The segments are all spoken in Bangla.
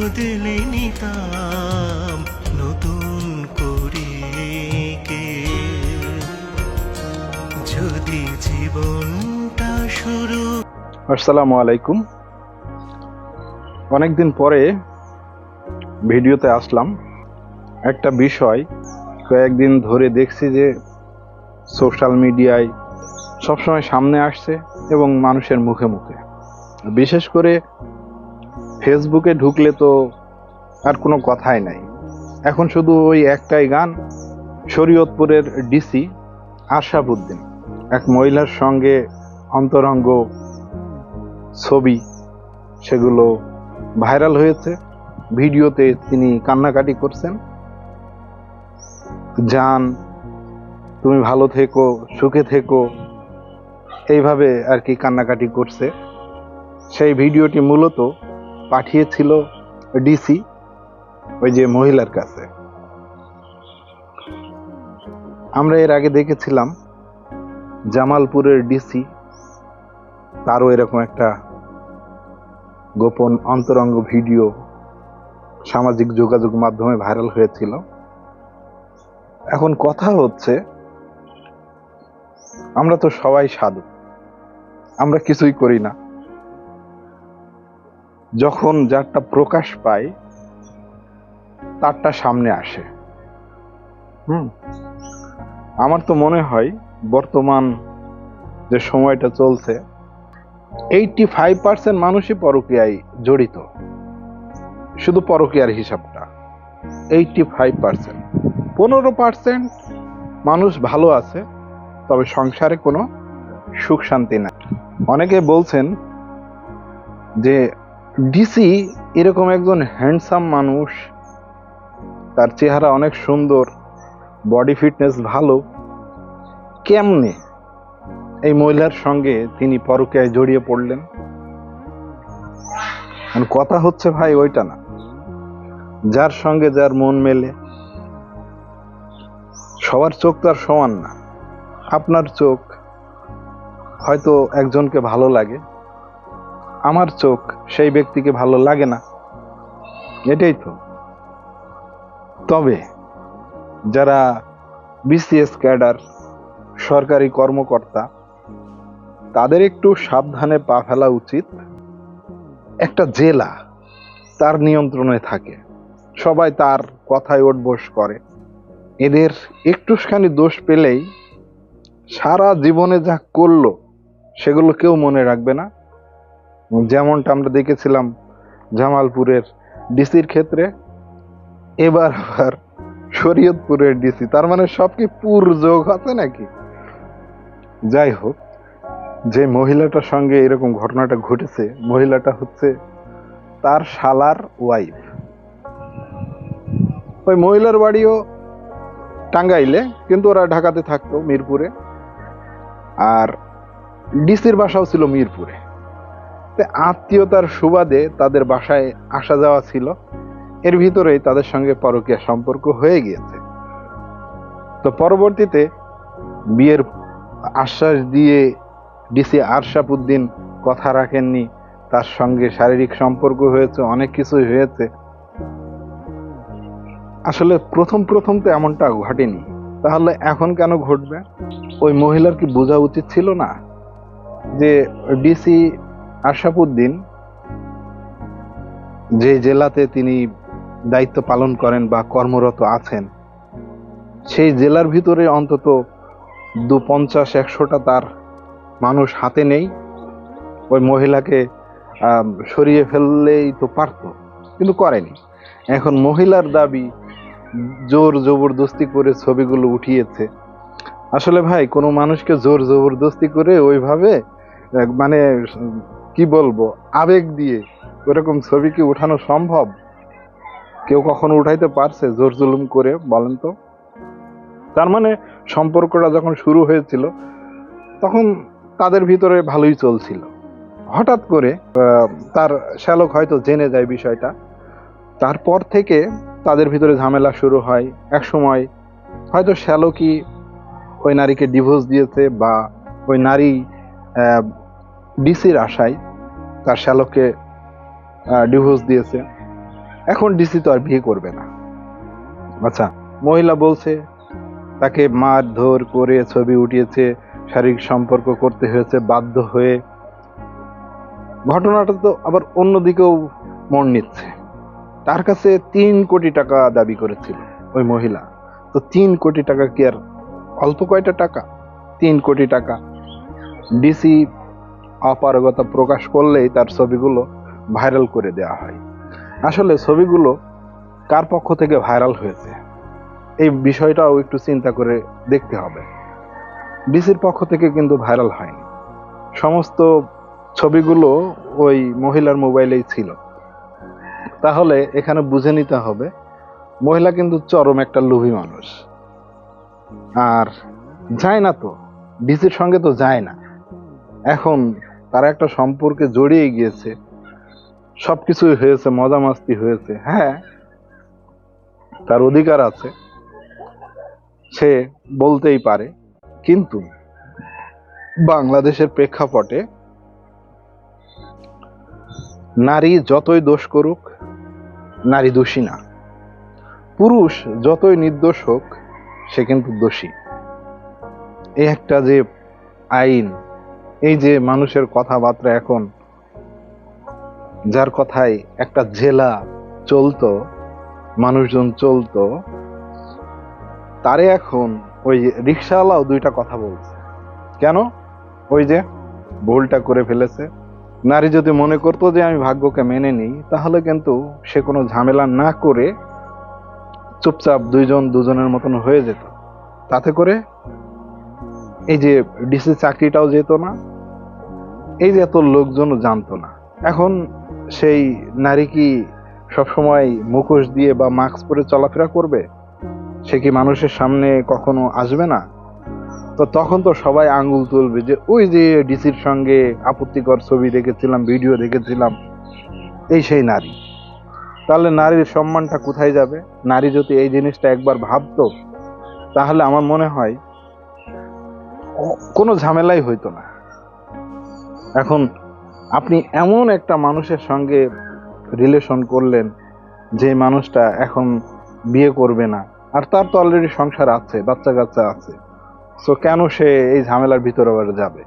বদলে নিতাম নতুন করে কে, যদি জীবনটা শুরু। আসসালামু আলাইকুম। অনেকদিন পরে ভিডিওতে আসলাম। একটা বিষয় কয়েকদিন ধরে দেখছি যে সোশ্যাল মিডিয়ায় সবসময় সামনে আসছে এবং মানুষের মুখে মুখে, বিশেষ করে ফেসবুকে ঢুকলে তো আর কোনো কথাই নাই। এখন শুধু ওই একটাই গান, শরীয়তপুরের ডিসি আশরাফ উদ্দিন এক মহিলার সঙ্গে অন্তরঙ্গ ছবি, সেগুলো ভাইরাল হয়েছে। ভিডিওতে তিনি কান্নাকাটি করছেন, জান তুমি ভালো থেকো, সুখে থেকো, এইভাবে আর কি কান্নাকাটি করছে। সেই ভিডিওটি মূলত পাঠিয়েছিল ডিসি ওই যে মহিলার কাছে। আমরা এর আগে দেখেছিলাম জামালপুরের ডিসি, তারও এরকম একটা গোপন অন্তরঙ্গ ভিডিও সামাজিক যোগাযোগ মাধ্যমে ভাইরাল হয়েছিল। এখন কথা হচ্ছে, আমরা তো সবাই সাধু, আমরা কিছুই করি না। যখন যারটা প্রকাশ পায় তারটা সামনে আসে। আমার তো মনে হয় বর্তমান যে সময়টা চলছে, 85% মানুষই পরকীয়ায় জড়িত। শুধু পরকীয়ার হিসাবটা 85%, 15% মানুষ ভালো আছে, তবে সংসারে কোনো সুখ শান্তি নাই। অনেকে বলছেন যে ডিসি এরকম একজন হ্যান্ডসাম মানুষ, তার চেহারা অনেক সুন্দর, বডি ফিটনেস ভালো, কেমনে এই মহিলার সঙ্গে তিনি পরকীয়ায় জড়িয়ে পড়লেন? কথা হচ্ছে ভাই ওইটা না, যার সঙ্গে যার মন মেলে। সবার চোখ তো আর সমান না। আপনার চোখ হয়তো একজনকে ভালো লাগে, আমার চোখ সেই ব্যক্তিকে ভালো লাগে না, এটাই তো। তবে যারা বিসিএস ক্যাডার, সরকারি কর্মকর্তা, তাদের একটু সাবধানে পা ফেলা উচিত। একটা জেলা তার নিয়ন্ত্রণে থাকে, সবাই তার কথায় ওঠবোস করে। এদের একটুখানি দোষ পেলেই সারা জীবনে যা করলো সেগুলো কেউ মনে রাখবে না। যেমনটা আমরা দেখেছিলাম জামালপুরের ডিসির ক্ষেত্রে, এবার আবার শরীয়তপুরের ডিসি। তার মানে সব কি পুর যোগ আছে নাকি? যাই হোক, যে মহিলাটার সঙ্গে এরকম ঘটনাটা ঘটেছে, মহিলাটা হচ্ছে তার শালার ওয়াইফ। ওই মহিলার বাড়িও টাঙ্গাইলে, কিন্তু ওরা ঢাকাতে থাকতো, মিরপুরে। আর ডিসির বাসাও ছিল মিরপুরে। আত্মীয়তার সুবাদে তাদের বাসায় আসা যাওয়া ছিল, এর ভিতরেই তাদের সঙ্গে পরকীয়া সম্পর্ক হয়ে গিয়েছে। তো পরবর্তীতে বিয়ের আশ্বাস দিয়ে ডিসি আশরাফ উদ্দিন কথা রাখেননি, তার সঙ্গে শারীরিক সম্পর্ক হয়েছে, অনেক কিছুই হয়েছে। আসলে প্রথম তো এমনটা ঘটেনি, তাহলে এখন কেন ঘটবে? ওই মহিলার কি বোঝা উচিত ছিল না যে ডিসি আশরাফ উদ্দিন যে জেলাতে তিনি দায়িত্ব পালন করেন বা কর্মরত আছেন, সেই জেলার ভিতরে অন্তত 50-100টা তার মানুষ হাতে নেই। ওই মহিলাকে সরিয়ে ফেললেই তো পারত, কিন্তু করেনি। এখন মহিলার দাবি জোর জবরদস্তি করে ছবিগুলো উঠিয়েছে। আসলে ভাই, কোনো মানুষকে জোর জবরদস্তি করে ওইভাবে, মানে কি বলবো, আবেগ দিয়ে ওরকম ছবি কি উঠানো সম্ভব? কেউ কখনো উঠাইতে পারছে জোর জুলুম করে? বলেন তো। তার মানে সম্পর্কটা যখন শুরু হয়েছিল তখন তাদের ভিতরে ভালোই চলছিল। হঠাৎ করে তার শ্যালক হয়তো জেনে যায় বিষয়টা, তারপর থেকে তাদের ভিতরে ঝামেলা শুরু হয়। এক সময় হয়তো শ্যালকই ওই নারীকে ডিভোর্স দিয়েছে, বা ওই নারী ডিসির আশায় তার শ্যালককে ডিভোর্স দিয়েছে। এখন ডিসি তো আর বিয়ে করবে না। আচ্ছা, মহিলা বলছে তাকে মারধর করে ছবি উঠিয়েছে, শারীরিক সম্পর্ক করতে হয়েছে বাধ্য হয়ে। ঘটনাটা তো আবার অন্যদিকেও মন নিচ্ছে। তার কাছে 3 কোটি টাকা দাবি করেছিল ওই মহিলা। তো 3 কোটি টাকা কি আর অল্প কয়টা টাকা? 3 কোটি টাকা। ডিসি অপারগতা প্রকাশ করলেই তার ছবিগুলো ভাইরাল করে দেওয়া হয়। আসলে ছবিগুলো কার পক্ষ থেকে ভাইরাল হয়েছে এই বিষয়টাও একটু চিন্তা করে দেখতে হবে। ডিসির পক্ষ থেকে কিন্তু ভাইরাল হয়নি, সমস্ত ছবিগুলো ওই মহিলার মোবাইলেই ছিল। তাহলে এখানে বুঝে নিতে হবে মহিলা কিন্তু চরম একটা লোভী মানুষ। আর যায় না তো, ডিসির সঙ্গে তো যায় না। এখন তারা একটা সম্পর্কে জড়িয়ে গিয়েছে, সবকিছুই হয়েছে, মজা মাস্তি হয়েছে। হ্যাঁ, তার অধিকার আছে, সে বলতেই পারে। কিন্তু বাংলাদেশের প্রেক্ষাপটে নারী যতই দোষ করুক, নারী দোষী না। পুরুষ যতই নির্দোষ হোক, সে কিন্তু দোষী। এই একটা যে আইন, এই যে মানুষের কথাবার্তা, এখন যার কথায় একটা জেলা চলতো, মানুষজন চলতো, তারে এখন ওই রিক্সাওয়ালাও 2টা কথা বলছে। কেন? ওই যে ভুলটা করে ফেলেছে। নারী যদি মনে করতো যে আমি ভাগ্যকে মেনে নিই, তাহলে কিন্তু সে কোনো ঝামেলা না করে চুপচাপ দুজনের মতন হয়ে যেত। তাতে করে এই যে ডিসি চাকরিটাও যেত না, এই যে এত লোকজনও জানতো না। এখন সেই নারী কি সবসময় মুখোশ দিয়ে বা মাস্ক পরে চলাফেরা করবে? সে কি মানুষের সামনে কখনো আসবে না? তো তখন তো সবাই আঙ্গুল তুলবে যে ওই যে ডিসির সঙ্গে আপত্তিকর ছবি দেখেছিলাম, ভিডিও দেখেছিলাম, এই সেই নারী। তাহলে নারীর সম্মানটা কোথায় যাবে? নারী যদি এই জিনিসটা একবার ভাবতো, তাহলে আমার মনে হয় কোনো ঝামেলাই হইতো না। এখন আপনি এমন একটা মানুষের সঙ্গে রিলেশন করলেন, যে মানুষটা এখন বিয়ে করবে না, আর তার তো অলরেডি সংসার আছে, বাচ্চা কাচ্চা আছে। সো কেন সে এই ঝামেলার ভিতরে আবার যাবে?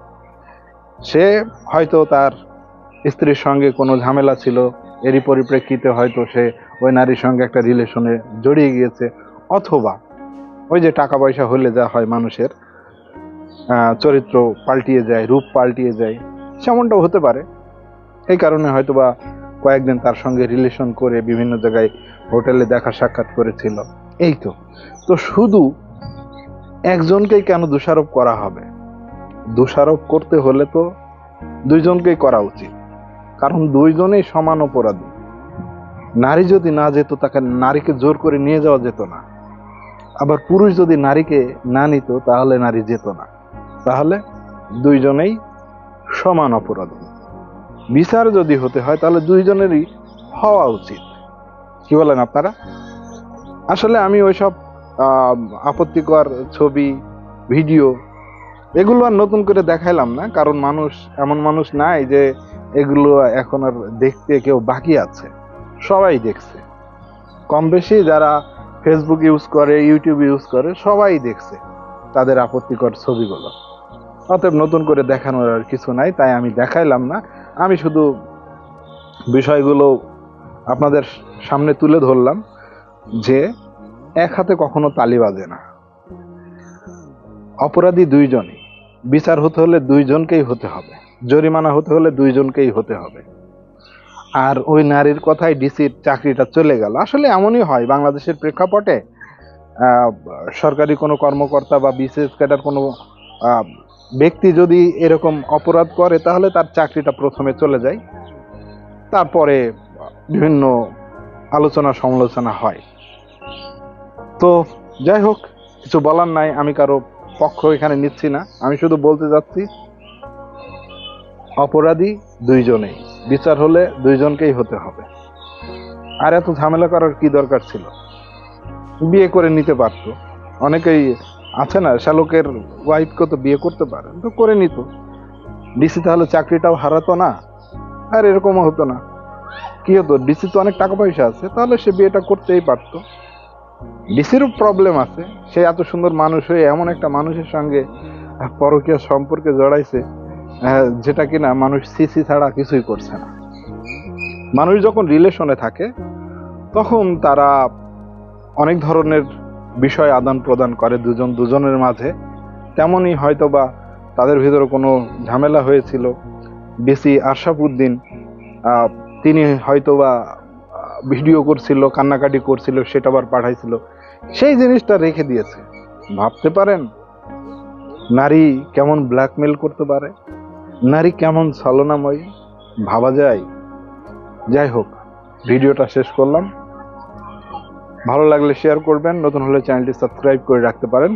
সে হয়তো তার স্ত্রীর সঙ্গে কোনো ঝামেলা ছিল, এরই পরিপ্রেক্ষিতে হয়তো সে ওই নারীর সঙ্গে একটা রিলেশনে জড়িয়ে গিয়েছে। অথবা ওই যে টাকা পয়সা হলে যা হয়, মানুষের চরিত্র পাল্টিয়ে যায়, রূপ পাল্টিয়ে যায়, সেমনটাও হতে পারে। এই কারণে হয়তোবা কয়েকদিন তার সঙ্গে রিলেশন করে বিভিন্ন জায়গায় হোটেলে দেখা সাক্ষাৎ করেছিল। এই তো। তো শুধু একজনকেই কেন দোষারোপ করা হবে? দোষারোপ করতে হলে তো 2জনকেই করা উচিত, কারণ 2জনেই সমান অপরাধী। নারী যদি না যেত, তাকে নারীকে জোর করে নিয়ে যাওয়া যেত না। আবার পুরুষ যদি নারীকে না নিত, তাহলে নারী যেত না। তাহলে 2জনেই সমান অপরাধী। বিচার যদি হতে হয়, তাহলে 2জনেরই হওয়া উচিত। কি বলেন আপনারা? আসলে আমি ওইসব আপত্তিকর ছবি, ভিডিও, এগুলো আর নতুন করে দেখাইলাম না, কারণ মানুষ এমন মানুষ নাই যে এগুলো এখন আর দেখতে কেউ বাকি আছে। সবাই দেখছে, কম বেশি যারা ফেসবুক ইউজ করে, ইউটিউব ইউজ করে, সবাই দেখছে তাদের আপত্তিকর ছবিগুলো। অতএব নতুন করে দেখানোর আর কিছু নাই, তাই আমি দেখাইলাম না। আমি শুধু বিষয়গুলো আপনাদের সামনে তুলে ধরলাম যে এক হাতে কখনো তালি বাজে না। অপরাধী 2জনই, বিচার হতে হলে 2জনকেই হতে হবে, জরিমানা হতে হলে 2জনকেই হতে হবে। আর ওই নারীর কথায় ডিসির চাকরিটা চলে গেল। আসলে এমনই হয় বাংলাদেশের প্রেক্ষাপটে। সরকারি কোনো কর্মকর্তা বা বিশেষ ক্যাডার কোনো ব্যক্তি যদি এরকম অপরাধ করে, তাহলে তার চাকরিটা প্রথমে চলে যায়, তারপরে বিভিন্ন আলোচনা সমালোচনা হয়। তো যাই হোক, কিছু বলার নাই, আমি কারো পক্ষ এখানে নিচ্ছি না। আমি শুধু বলতে যাচ্ছি অপরাধী 2জনেই, বিচার হলে 2জনকেই হতে হবে। আর এত ঝামেলা করার কি দরকার ছিল? বিয়ে করে নিতে পারতো। অনেকেই আছে না, শ্যালকের ওয়াইফকে তো বিয়ে করতে পারে, তো করে নিত। ডিসি তাহলে চাকরিটাও হারাতো না, আর এরকমও হতো না। কি হতো, ডিসি তো অনেক টাকা পয়সা আছে, তাহলে সে বিয়েটা করতেই পারতো। ডিসিরও প্রবলেম আছে, সে এত সুন্দর মানুষ হয়ে এমন একটা মানুষের সঙ্গে পরকীয়া সম্পর্কে জড়াইছে, যেটা কিনা মানুষ সিসি ছাড়া কিছুই করছে না। মানুষ যখন রিলেশনে থাকে তখন তারা অনেক ধরনের বিষয় আদান প্রদান করে দুজন দুজনের মাঝে। তেমনই হয়তোবা তাদের ভিতরে কোনো ঝামেলা হয়েছিল। ডিসি আশরাফ উদ্দিন তিনি হয়তোবা ভিডিও করছিল, কান্নাকাটি করছিল, সেটা আবার পাঠাইছিল, সেই জিনিসটা রেখে দিয়েছে। ভাবতে পারেন নারী কেমন ব্ল্যাকমেল করতে পারে, নারী কেমন ছলনাময়ী, ভাবা যায়। যাই হোক, ভিডিওটা শেষ করলাম। ভালো লাগলে শেয়ার করবেন, নতুন হলে চ্যানেলটি সাবস্ক্রাইব করে রাখতে পারেন।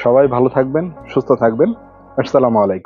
সবাই ভালো থাকবেন, সুস্থ থাকবেন। আসসালামু আলাইকুম।